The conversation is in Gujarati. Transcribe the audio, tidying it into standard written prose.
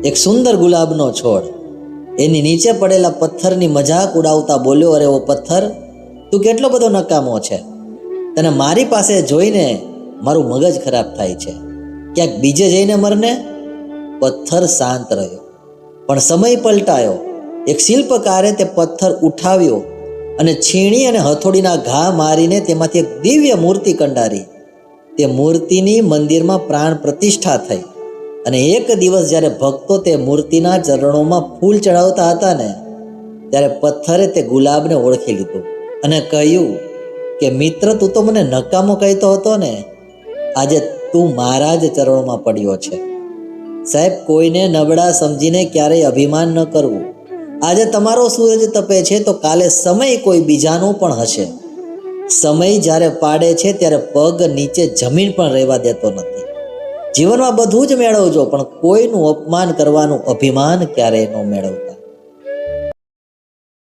એક સુંદર ગુલાબનો છોડ એની નીચે પડેલા પથ્થરની મજાક ઉડાવતા બોલ્યો, અરે ઓ પથ્થર, તું કેટલો બધો નકામો છે. તને મારી પાસે જોઈને મારું મગજ ખરાબ થાય છે. ક્યાંક બીજે જઈને મરને. પથ્થર શાંત રહ્યો, પણ સમય પલટાયો. એક શિલ્પકારે તે પથ્થર ઉઠાવ્યો અને છીણી અને હથોડીના ઘા મારીને તેમાંથી એક દિવ્ય મૂર્તિ કંડારી. તે મૂર્તિની મંદિરમાં પ્રાણ પ્રતિષ્ઠા થઈ અને એક દિવસ જ્યારે ભક્તો તે મૂર્તિના ચરણોમાં ફૂલ ચડાવતા હતા ને, ત્યારે પથ્થરે તે ગુલાબને ઓળખી લીધું અને કહ્યું કે મિત્ર, તું તો મને નકામો કહેતો હતો ને, આજે તું મારા જ ચરણોમાં પડ્યો છે. સાહેબ, કોઈને નબળા સમજીને ક્યારેય અભિમાન ન કરવું. આજે તમારો સૂરજ તપે છે તો કાલે સમય કોઈ બીજાનો પણ હશે. સમય જ્યારે પાડે છે ત્યારે પગ નીચે જમીન પણ રહેવા દેતો નથી. જીવનમાં બધું જ મેળવજો, પણ કોઈનું અપમાન કરવાનું અભિમાન ક્યારેય ન મેળવતા.